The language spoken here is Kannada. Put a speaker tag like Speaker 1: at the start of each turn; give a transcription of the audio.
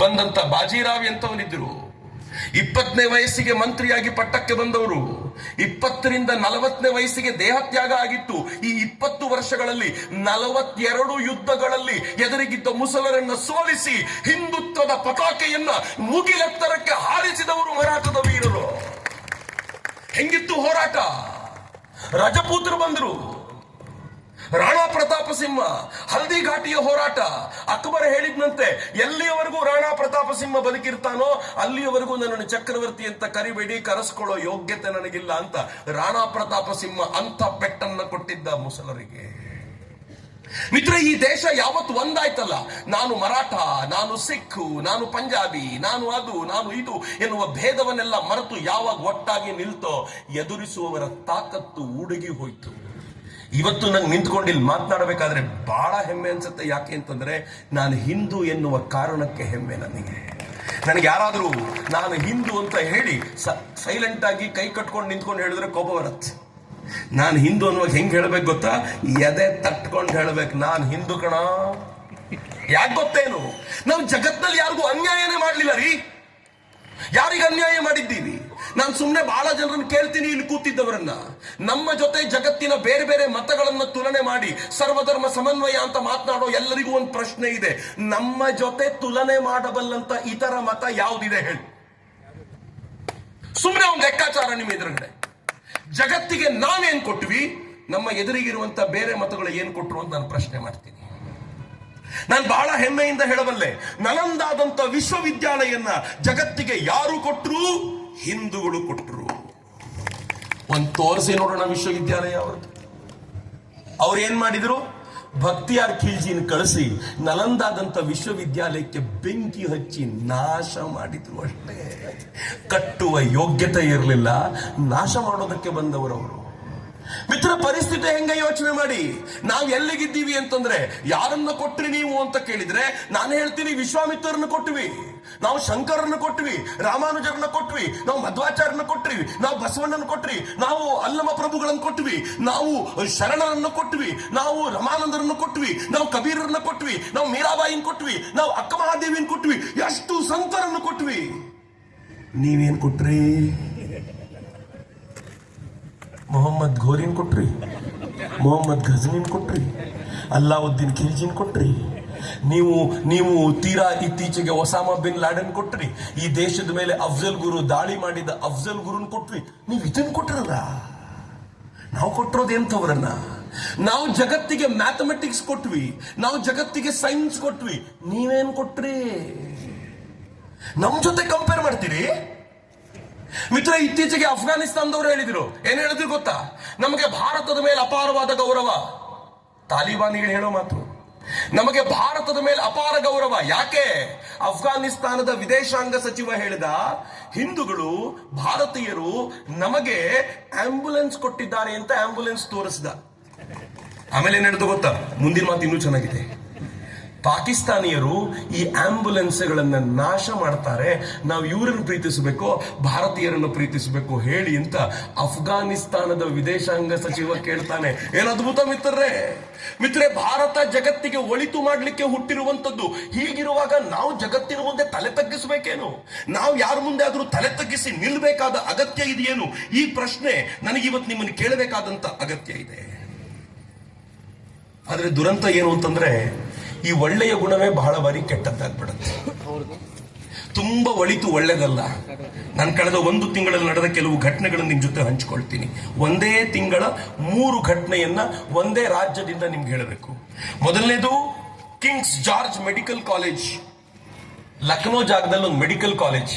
Speaker 1: ಬಂದಂತ ಬಾಜಿರಾವ್ ಎಂತವನಿದ್ರು. 20ನೇ ವಯಸ್ಸಿಗೆ ಮಂತ್ರಿಯಾಗಿ ಪಟ್ಟಕ್ಕೆ ಬಂದವರು. 20ರಿಂದ 40ನೇ ವಯಸ್ಸಿಗೆ ದೇಹತ್ಯಾಗ ಆಗಿತ್ತು. ಈ 20 ವರ್ಷಗಳಲ್ಲಿ 42 ಯುದ್ಧಗಳಲ್ಲಿ ಎದುರಿಗಿದ್ದ ಮುಸಲರನ್ನ ಸೋಲಿಸಿ ಹಿಂದುತ್ವದ ಪತಾಕೆಯನ್ನ ಮುಗಿಲೆತ್ತರಕ್ಕೆ ಹಾರಿಸಿದವರು ಮರಾಠದ ವೀರರು. ಹೆಂಗಿತ್ತು ಹೋರಾಟ? ರಜಪೂತರು ಬಂದರು, ರಾಣಾ ಪ್ರತಾಪ ಸಿಂಹ, ಹಲ್ದಿ ಘಾಟಿಯ ಹೋರಾಟ. ಅಕ್ಬರ್ ಹೇಳಿದ್ನಂತೆ, ಎಲ್ಲಿಯವರೆಗೂ ರಾಣಾ ಪ್ರತಾಪ ಸಿಂಹ ಬದುಕಿರ್ತಾನೋ ಅಲ್ಲಿಯವರೆಗೂ ನನ್ನನ್ನು ಚಕ್ರವರ್ತಿ ಅಂತ ಕರಿಬೇಡಿ, ಕರೆಸ್ಕೊಳ್ಳೋ ಯೋಗ್ಯತೆ ನನಗಿಲ್ಲ ಅಂತ ರಾಣಾ ಪ್ರತಾಪ ಸಿಂಹ ಅಂಥ ಪೆಟ್ಟನ್ನ ಕೊಟ್ಟಿದ್ದ ಮುಸಲರಿಗೆ. ಮಿತ್ರ, ಈ ದೇಶ ಯಾವತ್ತು ಒಂದಾಯ್ತಲ್ಲ, ನಾನು ಮರಾಠ, ನಾನು ಸಿಖ್, ನಾನು ಪಂಜಾಬಿ, ನಾನು ಅದು, ನಾನು ಇದು ಎನ್ನುವ ಭೇದವನ್ನೆಲ್ಲ ಮರೆತು ಯಾವಾಗ ಒಟ್ಟಾಗಿ ನಿಲ್ತೋ ಎದುರಿಸುವವರ ತಾಕತ್ತು ಉಡುಗಿ ಹೋಯ್ತು. ಇವತ್ತು ನಂಗೆ ನಿಂತ್ಕೊಂಡು ಇಲ್ಲಿ ಮಾತನಾಡಬೇಕಾದ್ರೆ ಬಹಳ ಹೆಮ್ಮೆ ಅನ್ಸುತ್ತೆ. ಯಾಕೆ ಅಂತಂದ್ರೆ ನಾನು ಹಿಂದೂ ಎನ್ನುವ ಕಾರಣಕ್ಕೆ ಹೆಮ್ಮೆ ನನಗೆ. ನನಗೆ ಯಾರಾದರೂ ನಾನು ಹಿಂದೂ ಅಂತ ಹೇಳಿ ಸೈಲೆಂಟ್ ಆಗಿ ಕೈ ಕಟ್ಕೊಂಡು ನಿಂತ್ಕೊಂಡು ಹೇಳಿದ್ರೆ ಕೋಪ ಬರುತ್ತೆ. ನಾನು ಹಿಂದೂ ಅನ್ನುವಾಗ ಹೆಂಗ್ ಹೇಳ್ಬೇಕು ಗೊತ್ತಾ? ಎದೆ ತಟ್ಕೊಂಡು ಹೇಳ್ಬೇಕು, ನಾನು ಹಿಂದೂ ಕಣ. ಯಾಕೆ ಗೊತ್ತೇನು? ನಾವು ಜಗತ್ನಲ್ಲಿ ಯಾರಿಗೂ ಅನ್ಯಾಯನೇ ಮಾಡ್ಲಿಲ್ಲ ರೀ. ಯಾರಿಗೆ ಅನ್ಯಾಯ ಮಾಡಿದ್ದೀವಿ? ನಾನು ಸುಮ್ಮನೆ ಬಹಳ ಜನರನ್ನು ಕೇಳ್ತೀನಿ, ಇಲ್ಲಿ ಕೂತಿದ್ದವರನ್ನ, ನಮ್ಮ ಜೊತೆ ಜಗತ್ತಿನ ಬೇರೆ ಬೇರೆ ಮತಗಳನ್ನ ತುಲನೆ ಮಾಡಿ ಸರ್ವಧರ್ಮ ಸಮನ್ವಯ ಅಂತ ಮಾತನಾಡೋ ಎಲ್ಲರಿಗೂ ಒಂದು ಪ್ರಶ್ನೆ ಇದೆ. ನಮ್ಮ ಜೊತೆ ತುಲನೆ ಮಾಡಬಲ್ಲಂತ ಇತರ ಮತ ಯಾವುದಿದೆ ಹೇಳಿ? ಸುಮ್ಮನೆ ಒಂದು ಲೆಕ್ಕಾಚಾರ ನಿಮ್ಮ ಎದುರುಗಡೆ. ಜಗತ್ತಿಗೆ ನಾವೇನ್ ಕೊಟ್ವಿ, ನಮ್ಮ ಎದುರಿಗಿರುವಂತ ಬೇರೆ ಮತಗಳು ಏನ್ ಕೊಟ್ರು ಅಂತ ನಾನು ಪ್ರಶ್ನೆ ಮಾಡ್ತೀನಿ. ನಾನು ಬಹಳ ಹೆಮ್ಮೆಯಿಂದ ಹೇಳಬಲ್ಲೆ, ನಲಂದಾದಂತ ವಿಶ್ವವಿದ್ಯಾಲಯನ್ನ ಜಗತ್ತಿಗೆ ಯಾರು ಕೊಟ್ರು? ಹಿಂದೂಗಳು ಕೊಟ್ಟರು. ಒಂದು ತೋರಿಸಿ ನೋಡೋಣ ವಿಶ್ವವಿದ್ಯಾಲಯ ಅವ್ರದ್ದು. ಅವ್ರು ಏನ್ ಮಾಡಿದ್ರು? ಭಕ್ತಿಯಾರ್ ಖಿಲ್ಜಿನ ಕಳಿಸಿ ನಲಂದಾದಂತ ವಿಶ್ವವಿದ್ಯಾಲಯಕ್ಕೆ ಬೆಂಕಿ ಹಚ್ಚಿ ನಾಶ ಮಾಡಿದ್ರು ಅಷ್ಟೇ. ಕಟ್ಟುವ ಯೋಗ್ಯತೆ ಇರಲಿಲ್ಲ, ನಾಶ ಮಾಡೋದಕ್ಕೆ ಬಂದವರು ಅವರು. ಮಿತ್ರ, ಪರಿಸ್ಥಿತಿ ಹೆಂಗ ಯೋಚನೆ ಮಾಡಿ. ನಾವು ಎಲ್ಲಿಗಿದ್ದೀವಿ ಅಂತಂದ್ರೆ, ಯಾರನ್ನ ಕೊಟ್ರಿ ನೀವು ಅಂತ ಕೇಳಿದ್ರೆ ನಾನು ಹೇಳ್ತೀನಿ ವಿಶ್ವಾಮಿತ್ರರನ್ನ ಕೊಟ್ವಿ, ನಾವು ಶಂಕರನ್ನ ಕೊಟ್ವಿ, ರಾಮಾನುಜರನ್ನ ಕೊಟ್ವಿ, ನಾವು ಮಧ್ವಾಚಾರ್ಯನ ಕೊಟ್ವಿ, ನಾವು ಬಸವಣ್ಣನ ಕೊಟ್ವಿ, ನಾವು ಅಲ್ಲಮ ಪ್ರಭುಗಳನ್ನ ಕೊಟ್ವಿ, ನಾವು ಶರಣರನ್ನ ಕೊಟ್ವಿ, ನಾವು ರಮಾನಂದರನ್ನ ಕೊಟ್ವಿ, ನಾವು ಕಬೀರರನ್ನ ಕೊಟ್ವಿ, ನಾವು ಮೀರಾಬಾಯಿನ ಕೊಟ್ವಿ, ನಾವು ಅಕ್ಕ ಮಹಾದೇವಿನ ಕೊಟ್ವಿ, ಎಷ್ಟು ಸಂತರನ್ನು ಕೊಟ್ವಿ. ನೀವೇನ್ ಕೊಟ್ರಿ? ಮೊಹಮ್ಮದ್ ಘೋರಿನ್ ಕೊಟ್ರಿ, ಮೊಹಮ್ಮದ್ ಘಜ್ನಿನ್ ಕೊಟ್ರಿ, ಅಲ್ಲಾವುದ್ದೀನ್ ಖಿಲ್ಜಿನ್ ಕೊಟ್ರಿ. ನೀವು ತೀರಾ ಇತ್ತೀಚೆಗೆ ಒಸಾಮಾ ಬಿನ್ ಲಾಡೆನ್ ಕೊಟ್ರಿ. ಈ ದೇಶದ ಮೇಲೆ ಅಫ್ಜಲ್ ಗುರು ದಾಳಿ ಮಾಡಿದ ಅಫ್ಜಲ್ ಗುರುನ್ ಕೊಟ್ವಿ. ನೀವು ಇದನ್ನ ಕೊಟ್ರಲ್ಲ. ನಾವು ಕೊಟ್ಟಿರೋದು ಎಂಥವ್ರನ್ನ? ನಾವು ಜಗತ್ತಿಗೆ ಮ್ಯಾಥಮೆಟಿಕ್ಸ್ ಕೊಟ್ವಿ, ನಾವು ಜಗತ್ತಿಗೆ ಸೈನ್ಸ್ ಕೊಟ್ವಿ. ನೀವೇನ್ ಕೊಟ್ರಿ? ನಮ್ ಜೊತೆ ಕಂಪೇರ್ ಮಾಡ್ತೀರಿ? ಮಿತ್ರ, ಇತ್ತೀಚೆಗೆ ಅಫ್ಘಾನಿಸ್ತಾನದವರು ಹೇಳಿದ್ರು, ಏನ್ ಹೇಳಿದ್ರು ಗೊತ್ತಾ? ನಮಗೆ ಭಾರತದ ಮೇಲೆ ಅಪಾರವಾದ ಗೌರವ. ತಾಲಿಬಾನಿಗಳು ಹೇಳೋ ಮಾತು, ನಮಗೆ ಭಾರತದ ಮೇಲೆ ಅಪಾರ ಗೌರವ. ಯಾಕೆ? ಅಫ್ಘಾನಿಸ್ತಾನದ ವಿದೇಶಾಂಗ ಸಚಿವ ಹೇಳಿದ, ಹಿಂದೂಗಳು ಭಾರತೀಯರು ನಮಗೆ ಆಂಬ್ಯುಲೆನ್ಸ್ ಕೊಟ್ಟಿದ್ದಾರೆ ಅಂತ ಆಂಬ್ಯುಲೆನ್ಸ್ ತೋರಿಸಿದ. ಆಮೇಲೆ ಏನ್ ಹೇಳಿದ್ರು ಗೊತ್ತಾ? ಮುಂದಿನ ಮಾತು ಇನ್ನೂ ಚೆನ್ನಾಗಿದೆ. ಪಾಕಿಸ್ತಾನಿಯರು ಈ ಆಂಬ್ಯುಲೆನ್ಸ್ಗಳನ್ನ ನಾಶ ಮಾಡ್ತಾರೆ, ನಾವು ಇವರನ್ನು ಪ್ರೀತಿಸಬೇಕು, ಭಾರತೀಯರನ್ನು ಪ್ರೀತಿಸಬೇಕು ಹೇಳಿ ಅಂತ ಅಫ್ಘಾನಿಸ್ತಾನದ ವಿದೇಶಾಂಗ ಸಚಿವ ಕೇಳ್ತಾನೆ. ಏನ್ ಅದ್ಭುತ ಮಿತ್ರೇ, ಭಾರತ ಜಗತ್ತಿಗೆ ಒಳಿತು ಮಾಡ್ಲಿಕ್ಕೆ ಹುಟ್ಟಿರುವಂತದ್ದು. ಹೀಗಿರುವಾಗ ನಾವು ಜಗತ್ತಿನ ಮುಂದೆ ತಲೆ ತಗ್ಗಿಸಬೇಕೇನು? ನಾವು ಯಾರ ಮುಂದೆ ಆದ್ರೂ ತಲೆ ತಗ್ಗಿಸಿ ನಿಲ್ಬೇಕಾದ ಅಗತ್ಯ ಇದೆಯೇನು? ಈ ಪ್ರಶ್ನೆ ನನಗಿವತ್ತು ನಿಮ್ಮನ್ನು ಕೇಳಬೇಕಾದಂತ ಅಗತ್ಯ ಇದೆ. ಆದ್ರೆ ದುರಂತ ಏನು ಅಂತಂದ್ರೆ, ಈ ಒಳ್ಳೆಯ ಗುಣವೇ ಬಹಳ ಬಾರಿ ಕೆಟ್ಟದ್ದಾಗ್ಬಿಡುತ್ತೆ. ತುಂಬಾ ಒಳಿತು ಒಳ್ಳೆದಲ್ಲ. ನಾನು ಕಳೆದ 1 ತಿಂಗಳಲ್ಲಿ ನಡೆದ ಕೆಲವು ಘಟನೆಗಳನ್ನು ನಿಮ್ ಜೊತೆ ಹಂಚಿಕೊಳ್ತೀನಿ. ಒಂದೇ ತಿಂಗಳ 3 ಘಟನೆಯನ್ನ ಒಂದೇ ರಾಜ್ಯದಿಂದ ನಿಮ್ಗೆ ಹೇಳಬೇಕು. ಮೊದಲನೇದು, Kings George medical college, Lucknow ಜಾಗದಲ್ಲಿ ಒಂದು ಮೆಡಿಕಲ್ ಕಾಲೇಜ್.